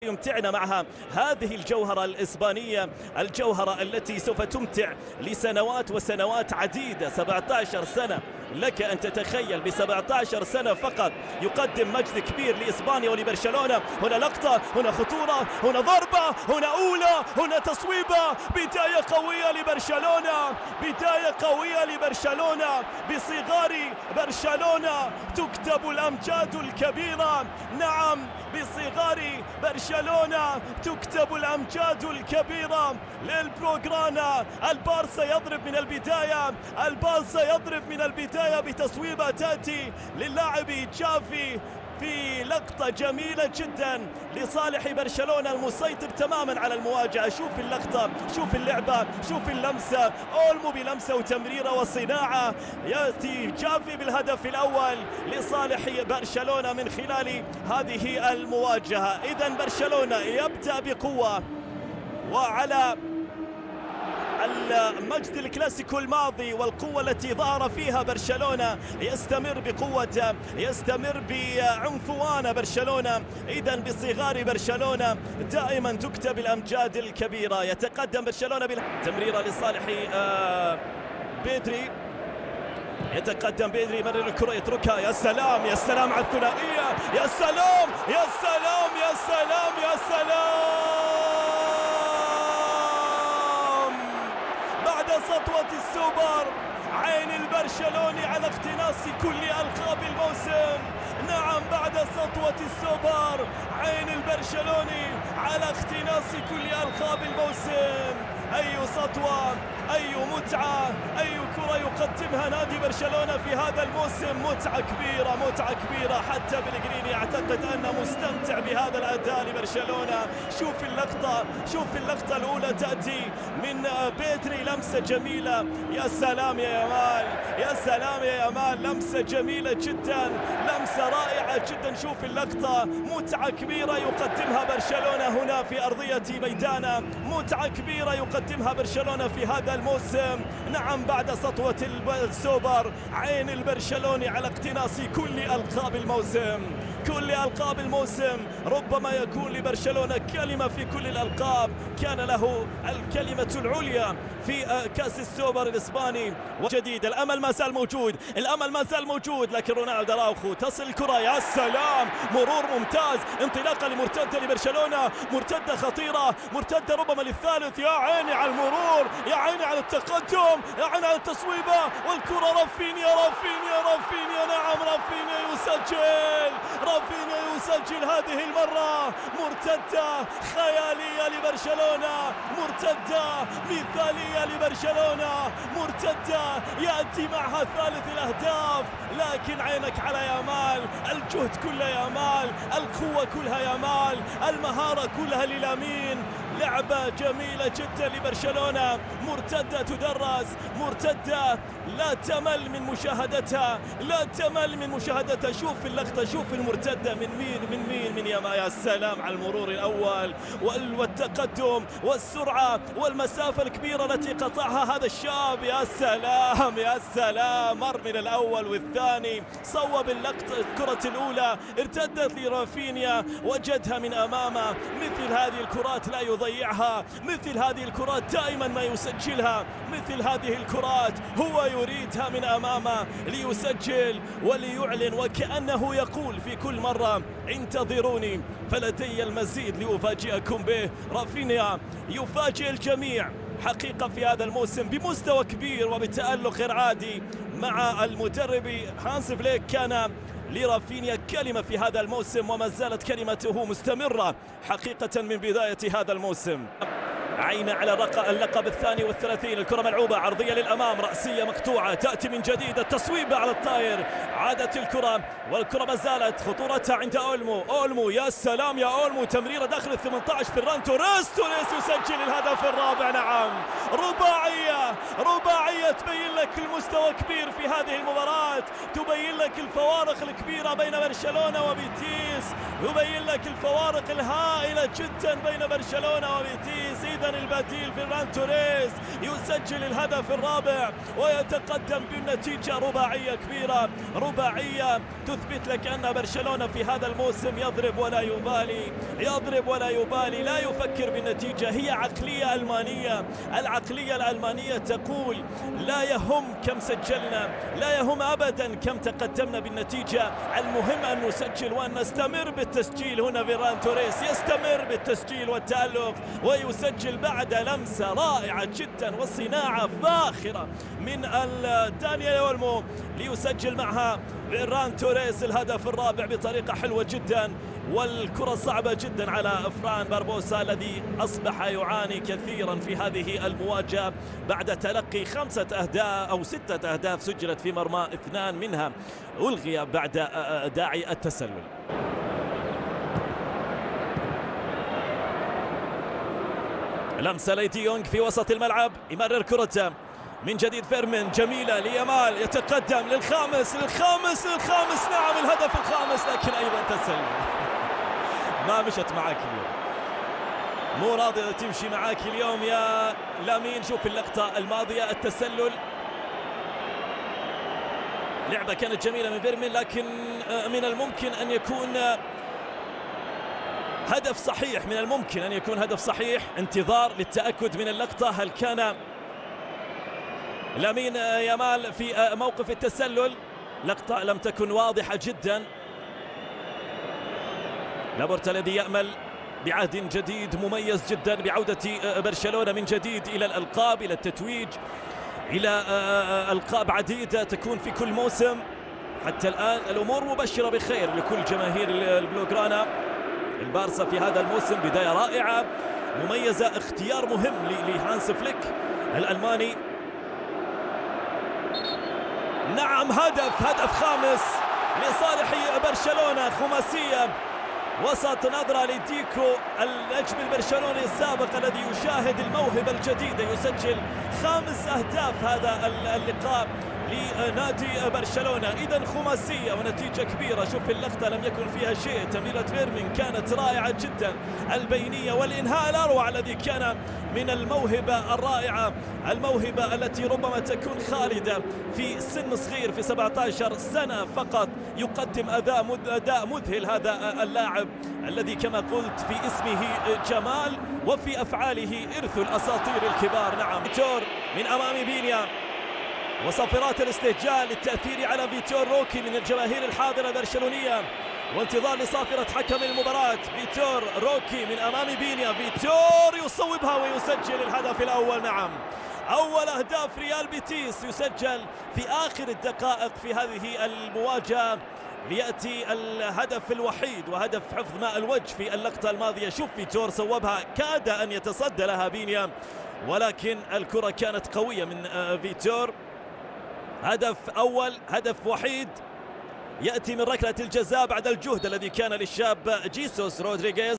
يمتعنا معها هذه الجوهرة الإسبانية، الجوهرة التي سوف تمتع لسنوات وسنوات عديدة. 17 سنة، لك أن تتخيل ب 17 سنة فقط يقدم مجد كبير لإسبانيا ولبرشلونة. هنا لقطة، هنا خطورة، هنا ضربة، هنا أولى، هنا تصويبة. بداية قوية لبرشلونة، بداية قوية لبرشلونة. بصغار برشلونة تكتب الأمجاد الكبيرة. نعم، بصغار برشلونة تكتب الأمجاد الكبيرة للبلوغرانا. البارسا يضرب من البداية، البارسا يضرب من البداية بتصويبة تأتي للاعب جافي في لقطة جميلة جدا لصالح برشلونة المسيطر تماما على المواجهة. شوف اللقطة، شوف اللعبة، شوف اللمسة. أولمو بلمسة وتمريرة وصناعة. يأتي جافي بالهدف الأول لصالح برشلونة من خلال هذه المواجهة. إذن برشلونة يبدأ بقوة، وعلى المجد الكلاسيكو الماضي والقوة التي ظهر فيها برشلونة يستمر بقوته، يستمر بعنفوان برشلونة. إذن بصغار برشلونة دائما تكتب الأمجاد الكبيرة. يتقدم برشلونة بالتمريرة لصالح بيدري. يتقدم بيدري، يمرر الكرة يتركها. يا سلام، يا سلام على الثنائية. يا سلام، يا سلام، يا سلام، يا سلام. سطوة السوبر، عين البرشلوني على اقتناص كل ألقاب الموسم. نعم، بعد سطوة السوبر عين البرشلوني على اقتناص كل ألقاب الموسم. أي سطوة، أي متعة، أي كرة يقدمها نادي برشلونة في هذا الموسم. متعة كبيرة، متعة كبيرة. حتى بلغريني يعتقد أنه مستمتع بهذا الأداء لبرشلونة. شوف اللقطة، شوف اللقطة الأولى تأتي من بيدري، لمسة جميلة. يا سلام يا يامال، يا سلام يا يامال. لمسة جميلة جدا، لمسة رائعة جدا. شوف اللقطة، متعة كبيرة يقدمها برشلونة هنا في أرضية ميدانا. متعة كبيرة يقدمها برشلونة في هذا الموسم. نعم، بعد سطوة السوبر عين البرشلوني على اقتناص كل ألقاب الموسم، كل ألقاب الموسم. ربما يكون لبرشلونة كلمة في كل الألقاب. كان له الكلمة العليا في كأس السوبر الإسباني. وجديد، الأمل ما زال موجود، الأمل ما زال موجود. لكن رونالدو أراوخو تصل الكرة. يا سلام، مرور ممتاز. انطلاقة لمرتدة لبرشلونة، مرتدة خطيرة، مرتدة ربما للثالث. يا عيني على المرور، يا عيني على التقدم، يا عيني على التصويبة. والكرة رافينيا، رافينيا، رافينيا. نعم، رافينيا يسجل، رافينيا يسجل هذه المرة. مرتدة خيالية لبرشلونة، مرتدة مثالية لبرشلونة، مرتدة يأتي معها ثالث الأهداف. لكن عينك على يامال، الجهد كله يامال، القوة كلها يامال، المهارة كلها للامين. لعبة جميلة جدا لبرشلونة، مرتدة تدرس، مرتدة لا تمل من مشاهدتها، لا تمل من مشاهدتها. شوف اللقطة، شوف المرتدة من مين من ياما. يا سلام على المرور الأول والتقدم والسرعة والمسافة الكبيرة التي قطعها هذا الشاب. يا سلام، يا سلام. مر من الأول والثاني، صوب اللقطة. الكرة الأولى ارتدت لرافينيا، وجدها من أمامه. مثل هذه الكرات لا يضيعها، مثل هذه الكرات دائما ما يسجلها. مثل هذه الكرات هو يريدها من أمامه ليسجل وليعلن، وكأنه يقول في كل مرة انتظروني فلدي المزيد لأفاجئكم به. رافينيا يفاجئ الجميع حقيقة في هذا الموسم بمستوى كبير وبتألق غير عادي مع المدرب هانس فليك. كان لرافينيا كلمة في هذا الموسم، وما زالت كلمته مستمرة حقيقة من بداية هذا الموسم. عين على اللقب الثاني والثلاثين. الكرة ملعوبة عرضية للأمام، رأسية مقطوعة، تأتي من جديد. التصويبة على الطاير، عادت الكرة، والكرة ما زالت خطورتها عند أولمو. أولمو، يا سلام يا أولمو. تمريرة داخل ال 18. فيران توريس يسجل الهدف الرابع. نعم، رباعية، رباعية تبين لك المستوى كبير في هذه المباراة، تبين لك الفوارق الكبيرة بين برشلونة وبيتيس، يبين لك الفوارق الهائلة جدا بين برشلونة وبيتيس. إذا الآن البديل فيران توريس يسجل الهدف الرابع ويتقدم بالنتيجة رباعية كبيرة، رباعية تثبت لك أن برشلونة في هذا الموسم يضرب ولا يبالي، يضرب ولا يبالي، لا يفكر بالنتيجة. هي عقلية ألمانية، العقلية الألمانية تقول لا يهم كم سجلنا، لا يهم أبدا كم تقدمنا بالنتيجة، المهم أن نسجل وأن نستمر بالتسجيل. هنا فيران توريس يستمر بالتسجيل والتألق ويسجل بعد لمسة رائعة جدا وصناعة فاخرة من دانيال اولمو ليسجل معها فيران توريس الهدف الرابع بطريقة حلوة جدا. والكرة صعبة جدا على فران باربوسا الذي أصبح يعاني كثيرا في هذه المواجهة بعد تلقي 5 أهداف أو 6 أهداف سجلت في مرمى 2 منها ألغي بعد داعي التسلل. لمسة لدي يونغ في وسط الملعب، يمرر كرته من جديد فيرمين، جميلة ليامال، يتقدم للخامس. نعم الهدف الخامس، لكن أيضا تسلل. ما مشت معاك اليوم، مو راضية تمشي معاك اليوم يا لامين. شوف اللقطة الماضية، التسلل، لعبة كانت جميلة من فيرمين، لكن من الممكن أن يكون هدف صحيح، من الممكن أن يكون هدف صحيح. انتظار للتأكد من اللقطة، هل كان لامين يامال في موقف التسلل؟ لقطة لم تكن واضحة جدا. لابورتا الذي يأمل بعهد جديد مميز جدا، بعودة برشلونة من جديد إلى الألقاب، إلى التتويج، إلى ألقاب عديدة تكون في كل موسم. حتى الآن الأمور مبشرة بخير لكل جماهير البلوغرانا. البارسا في هذا الموسم بداية رائعة مميزة، اختيار مهم لهانس فليك الألماني. نعم هدف خامس لصالح برشلونة، خماسية وسط نظرة لديكو النجم البرشلوني السابق الذي يشاهد الموهبة الجديدة، يسجل 5 أهداف هذا اللقاء لنادي برشلونة. إذا خماسية ونتيجة كبيرة. شوف اللقطة لم يكن فيها شيء، تمريرة فيرمين كانت رائعة جدا، البينية والإنهاء الأروع الذي كان من الموهبة الرائعة، الموهبة التي ربما تكون خالدة في سن صغير، في 17 سنة فقط، يقدم أداء مذهل هذا اللاعب الذي كما قلت في اسمه جمال وفي أفعاله إرث الأساطير الكبار. نعم فيتور من أمام بينيا، وصافرات الاستهجان للتأثير على فيتور روكي من الجماهير الحاضرة البرشلونية، وانتظار لصافرة حكم المباراة. فيتور روكي من أمام بينيا، فيتور يصوبها ويسجل الهدف الأول. نعم أول أهداف ريال بيتيس يسجل في آخر الدقائق في هذه المواجهة، ليأتي الهدف الوحيد وهدف حفظ ماء الوجه في اللقطة الماضية. شوف فيتور صوبها، كاد أن يتصدى لها بينيا، ولكن الكرة كانت قوية من فيتور. هدف أول، هدف وحيد يأتي من ركلة الجزاء بعد الجهد الذي كان للشاب جيسوس رودريغيز.